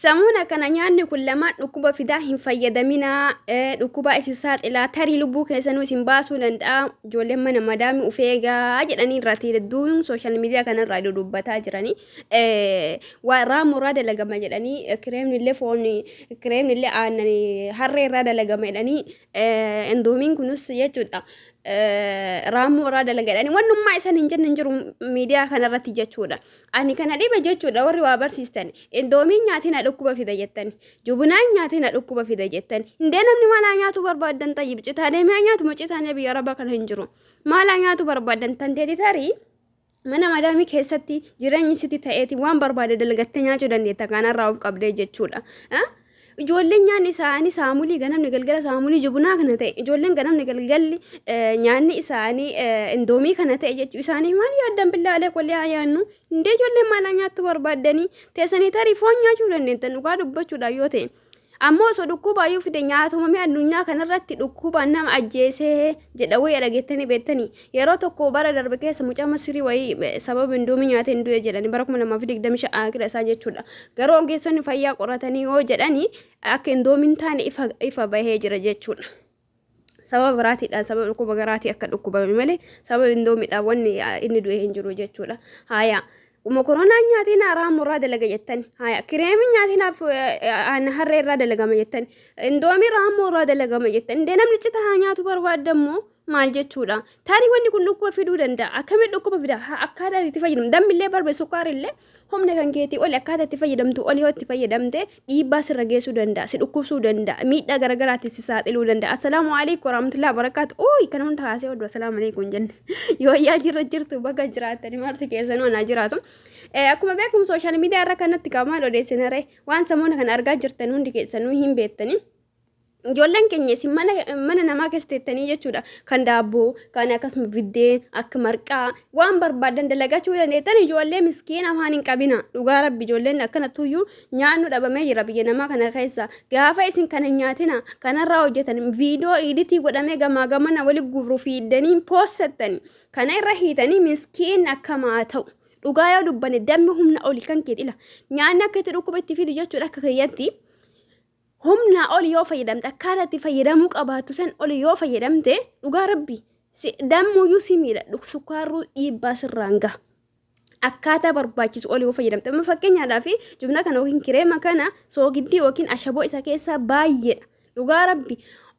Samuna kana nyaanni kun lamaan dhukkuba fidaa hin fayyadaminaa. Dhukkuba isisaat ilaa tarii lubbuu keessanuu isin baasuu danda'a. Ijoolleen mana madaamii ufeegaa jedhanii irratti hedduun sooshaal miidiyaa kanarraa dubbataa jiranii. Warraa muraa dalagama jedhanii kireemnillee foon kireemnillee aannan harree irraa dalagama jedhanii endoomiin kunis jechuudha. Raammoo irraa dalagadhanii wannummaa isan hin jenne hin jiru miidiyaa kanarratti jechuudha. Ani kana dhiba jechuudha warri waa barsiistan. Endoomiin nyaatina dhukkuba fida jettani. Jubunaan nyaatina dhukkuba fida jettani. Indee namni maalaa nyaatu barbaadan tayyib citaadee mi'a nyaatu mucitaanee biyya arabaa kana hin jiru. Maalaa nyaatu barbaadan tanteeti tarii mana madaamii keessatti jireenyi sitti ta'eeti waan barbaade dalagattee nyaachuu dandeetta kanarraa of qabdee jechuudha. Ijoolleen nyaanni isaanii saamulii ganamni galgala saamulii jubunaa kana ta'e ijoolleen ganamni galgalli nyaanni isaanii endoomii kana ta'e jechuu isaanii maal yaaddan billaalee kollee haa yaannu indee ijoolleen maalaa nyaattu barbaaddanii teessanii tarii foon nyaachuu dandeettan dhugaa dubbachuudhaaf yoo ta'e. Ammoo osoo dhukkuba iyyuu fide nyaatumame addunyaa kanarratti dhukkuba nama ajjeesee jedha wayii dhageettanii beektanii yeroo tokko bara darbe keessa mucaa Masirii wayii sababa endoomii nyaatee hin du'e jedhani bara 2025 isaa jechuudha. Garuu ogeessonni fayyaa qoratanii yoo jedhani akka endoomiin taane ifa bahee jira jechuudha. Sababa biraatiidhaan sababa dhukkuba garaatii akka dhukkubame malee sababa endoomiidhaan wanni inni du'e hin jiru jechuudha. Haayaa. Koronaan nyaatiin raammoo irraa dalaga jettani. Haya kireemiin nyaatiin harree irraa dalagama jettani. Indoomii raammoo irraa dalagama jettani. Indee namni citaa nyaatu barbaadammoo maal jechuudha. Tarii wanni kun dhukkuba fiduu danda'a. Akkamitti dhukkuba fida? Akkaataa itti fayyadamu. Dambillee barbe sukkaarillee humna kan keetii oli akkaataa itti fayyadamtu oli yoo itti fayyadamte dhiibbaa sirra geessuu danda'a. Si dhukkubsuu danda'a. Miidhaa garagaraatti si saaxiluu danda'a. Assalaamu alaykum warahmatullahi wabarakaatu. Ooyi kana hunda haasee oduu assalaamu alaykum jenne. Yoo yaa jirtu bakka jiraattanii maaltu keessanuu anaa jiraatu. Akkuma beekamu sooshaal miidiyaa irra kanatti qabamaan odeessinare waan samoona kan argaa jirtan hundi keessanuu hin beektanii. Ijoolleen keenya isin mana namaa keessa teettanii jechuudha. Kan daabboo, kan akkasuma biddeen, akka marqaa waan barbaadan dalagachuu dandeettan ijoollee miskiina afaan hin qabina. Dhugaa rabbi ijoolleen akkanattuyyuu nyaannu dhabamee jira biyya namaa kana keessa. Gaafa isin kana nyaatina kanarraa hojjetan viidiyoo editii godhamee gamaa gamana wali gurru fiiddanii poossattani. Kana irra hiitanii miskiin akkamaa ta'u. Dhugaa yoo dubbane dammi humna oli kan keedhila. Nyaanni akka itti dhukkuba itti fidu jechuudha akka keeyyatti. Humna oli yoo fayyadamte akkaataa itti fayyadamuu qabaatu san oli yoo fayyadamte dhugaa rabbi dammuyyuu si miidha sukkaaruu dhiibbaa sirraan gaha. Akkaataa barbaachisu oli yoo fayyadamte amma fakkeenyaadhaaf jubna kana yookiin kireema kana soogiddii yookiin ashaboo isa keessaa baay'eedha. Dhugaa rabbi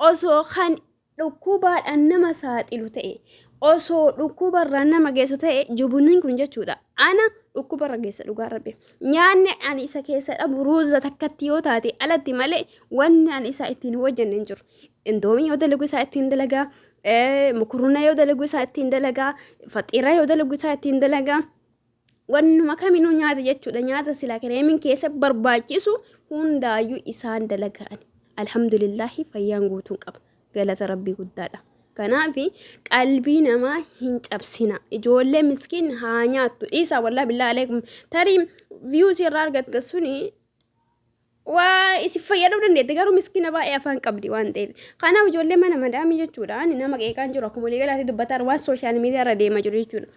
osoo kan dhukkubaadhaan nama saaxilu ta'e osoo dhukkubarraan nama geessu ta'e jubunni kun jechuudha. Ana dhukkubarra geessa dhugaa rabbi. Nyaanni ani isa keessa dhabu ruuza takkatti yoo taate alatti malee wanni ani isa ittiin hojjenne hin jiru. Indoomii yoo dalagu isaa ittiin dalagaa, mukuruna yoo dalagu isaa ittiin dalagaa, faxiira yoo dalagu isaa ittiin dalagaa. Wannuma kaminuu nyaata jechuudha. Nyaata silaa kireemiin keessa barbaachisu hundaayyuu isaan dalagaan. Alhamdulillahi fayyaan guutuun qaba. Galata rabbii guddaadha. Kanaafi qalbii namaa hin cabsina. Ijoollee miskiin haa nyaattu. Isa wallahi billahi alaykum. Tarii views irraa argatte suni waa isi fayyaduu dandeette garuu miskiina baay'ee afaan qabdi waan ta'eef. Kanaaf ijoollee mana madaamii jechuudha. Ani nama qeeqaan jiru akkuma waliigalaatti dubbataa waan sooshaal miidiyaa irra deemaa jiru jechuudha.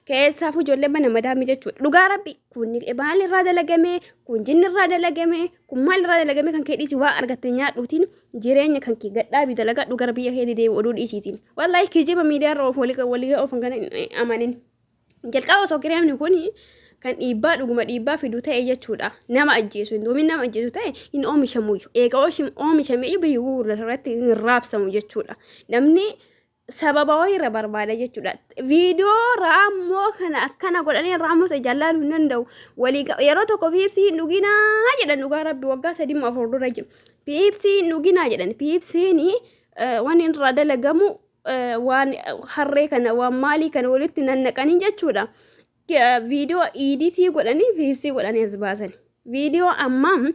Keessaafuu ijoollee mana madaamii jechuudha. Dhugaa rabbi kun maal irraa dalagame, kun jinni irraa dalagame, kun maal irraa dalagame kan kee dhiisi waa argatte nyaadhuutiin jireenya kan kee gadhaabii dalagaa dhugaa biyya kee deebi'u oduu dhiisiitiin. Wallahi kijiba miidiyaa irra walii oofan kana amanin. Jalqaba osoo kireemni kun kan dhiibbaa dhuguma dhiibbaa fidu ta'e jechuudha. Nama ajjeesu indoomiin nama ajjeesu ta'e hin oomishamuyyuu. Eega oomishamee biyyuu irratti hin raabsamu jechuudha. Namni sababa wayirra barbaada jechuudha. Viidiyoo raammoo kana akkana godhanii raammoo isa jaallaluu hin danda'u. Yeroo tokko piipsii hin dhuginaa jedhan dhugaa rabbi waggaa 3-4 dura jiru. Piipsii hin dhuginaa jedhan. Piipsiin waan irraa dalagamu waan harree kana waan maalii kana walitti nannaqanii jechuudha. Viidiyoo editii godhanii piipsii godhanii as baasan. Viidiyoo ammaa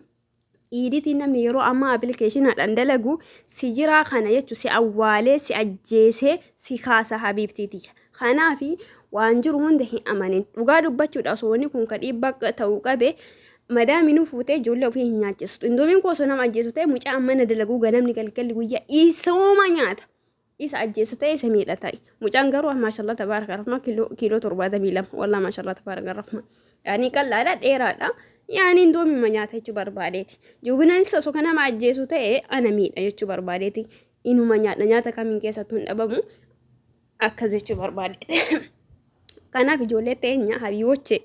editiin namni yeroo ammaa appilikeeshinaadhaan dalagu si jiraa kana jechuun si awwaalee si ajjeesee si kaasa habiibtiiti. Kanaafi waan jiru hunda hin amanin. Dhugaa dubbachuudha osoo wanni kun ka dhiibbaa ta'uu qabe madaamiin fuutee ijoollee ofii hin nyaachistu. Indoomiin kun osoo nama ajjeesu ta'e mucaa mana dalaguu ganamni galgalli guyyaa isuma nyaata. Isa ajjeessa ta'e isa miidha ta'e. Mucaan garuu maashaallah tabaaraka rahmaa kiiloo 72 wallah maashaallah tabaaraka rahmaa. Yaani qal'aadha dheeraadha. يعني اندومي ما نياتا يجو برباديتي جوبنا نسو كنا مع الجيسو تاي أنا مين يجو برباديتي إنو ما نياتا كامين كيسا تون أبامو أكز يجو برباديتي كان في جولة تانية هبيوتشي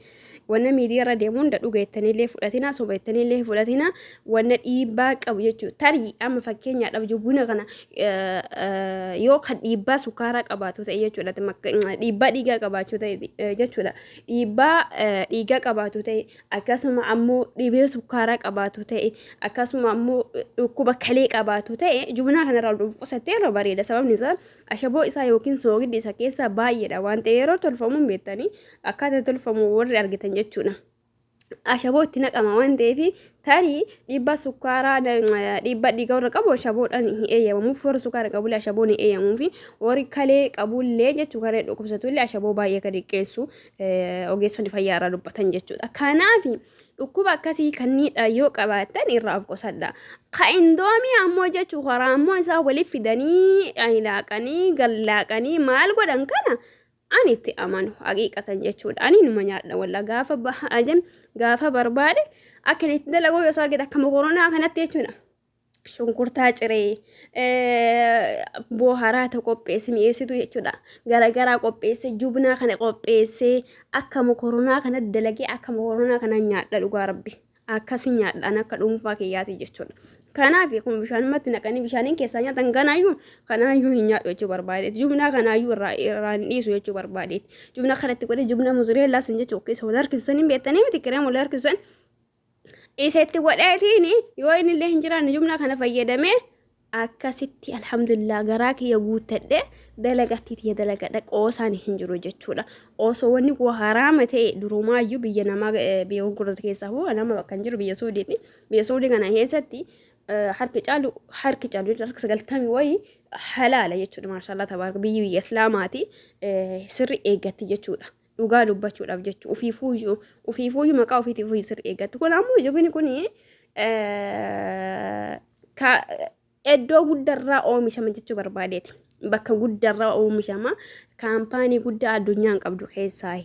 wanna miidiyaa deemuun dadhu geettaniillee fudhatina sobeettaniillee fudhatina wanna dhiibbaa qabu jechuudha tarii amma fakkeenyaadhaaf jubbuna kana yoo kan dhiibbaa sukaaraa qabaatu ta'e jechuudha dhiibbaa dhiigaa qabaachuu ta'e jechuudha dhiibbaa dhiigaa qabaatu ta'e akkasuma ammoo dhibee sukaaraa qabaatu ta'e akkasuma ammoo dhukkuba kalee qabaatu ta'e jubbuna kanarraa dhufuusattee irra bareeda sababni isaa ashaboo isaa yookiin soogiddi isa keessa baay'eedha waan ta'eef yeroo tolfamuun beektanii akkaataa tolfamu warri argitan jechuudha. Ashaboo itti naqama waan ta'eef tarii dhiibbaa sukaaraa dhiibbaa dhiigaa warra qabu ashaboodhaan hin eeyyamamuuf warra sukaara qabullee ashaboon hin eeyyamamuuf warri kalee qabullee jechuu kalee dhukkubsatullee ashaboo baay'ee kan dhiqqeessu ogeessonni fayyaa irraa dubbatan jechuudha. Kanaaf dhukkuba akkasii kanniidha yoo qabaatan irraa of qusadha. Ka indoomii ammoo jechuu karaa ammoo isaa waliif fidanii laaqanii gallaaqanii maal godhan kana ani itti amanu haqiiqatan jechuudha. Ani numa nyaadha walla gaafa ajan gaafa barbaade akka itti dalagoo yoo argite akka koronaa kanatti jechuudha. Shunkurtaa ciree booharaata qopheesse mi'eessitu jechuudha. Garagaraa qopheesse jubnaa kana qopheesse akka koronaa kana dalagee akka koronaa kana nyaadha dhugaa rabbi. Akkasi nyaadhaan akka dhuunfaa kiyyaati jechuudha. Kanaaf kun bishaanumatti naqanii bishaaniin keessaa nyaatan kanaayyuu hin nyaadhu jechuu barbaadeeti. Jubnaa kanaayyuu irraa hin dhiisu jechuu barbaadeeti. Jubna kanatti godhee jubna muzireellaa sin jechuu keessa wal harkisusan hin beektanii miti kireem wal harkisusan. Isatti godheetiin yoo inni illee hin jiraanne jubna kana fayyadamee akkasitti alhamdulillah garaa kiyya guuttadhe dalagatti dalagadha qoosaan hin jiru jechuudha. Osoo wanni koo haraama ta'e durumaayyuu biyya namaa biyya gurgurata keessaa hoo nama bakka hin jiru biyya Soodiiti. Biyya Soodii kana keessatti harki caalu harki 90 wayii halaala jechuudha. Maashaallah tabaaraka biyya Islaamaati sirri eeggatti jechuudha. Dhugaa dubbachuudhaaf jechuudha. Ufiifuuyyuu maqaa ofiitiif sirri eeggatti. Kun ammoo jabini kun iddoo guddaarraa oomishama jechuu barbaadeeti. Bakka guddaarraa oomishama kaampaanii guddaa addunyaan qabdu keessaa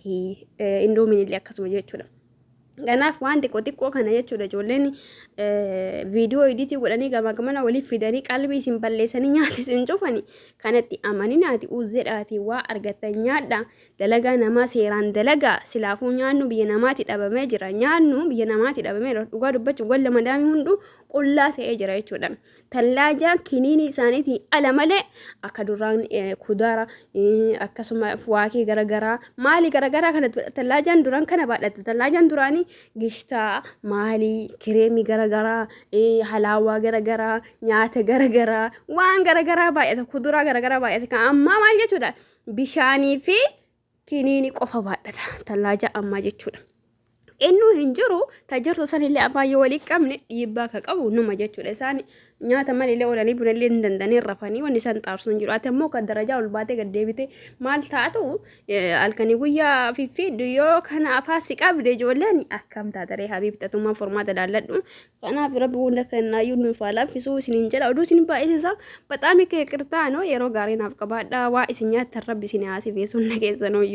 indoomiin illee akkasuma jechuudha. Kanaaf waan xiqqoo kana jechuudha ijoolleen viidiyoo ediitii godhanii gamana waliif fidanii qalbii isin balleessanii nyaata isin cufanii kanatti amaninaati uzzeedhaati waa argattan nyaadha dalagaa namaa seeraan dalagaa silaafuu nyaannu biyya namaatti dhabamee jira nyaannu biyya namaatti dhabamee dhugaa dubbachuuf golla madaamii hundu qullaa ta'ee jira jechuudha. Tallaajaan kiniinii isaaniitii ala malee akka duraan kudaara akkasuma waakii garagaraa maali garagaraa kana tallaajaan duraan kana baadhata tallaajaan duraanii gishtaa maali kireemii garagaraa halaawaa garagaraa nyaata garagaraa waan garagaraa baay'ata kuduraa garagaraa baay'ata kan ammaa maal jechuudha bishaanii fi kiniinii qofa baadhata tallaajaa ammaa jechuudha. Innu hin jiru tajirtu sanillee abaayyoo walii qabne dhiibbaa ka qabu numa jechuudha. Isaan nyaata malillee oolanii bunallee hin dandanii rafanii wanni isaan xaarsu hin jiru. Ati immoo kan darajaa ol baatee gad deebite maal taatu halkanii guyyaa fiffiiddu yoo kana afaan si qabde ijoolleen akkam taataree habiibtatummaa formaata daalladhu. Kanaaf rabbi hunda kennaayyuu nuuf haa laaffisuu isiniin jedha. Oduu isin baay'isisaa baxaami kee qirtaanoo yeroo gaarii naaf qabaadha. Waa isin nyaattan rabbi isin haasifee sunna keessanooyyuu.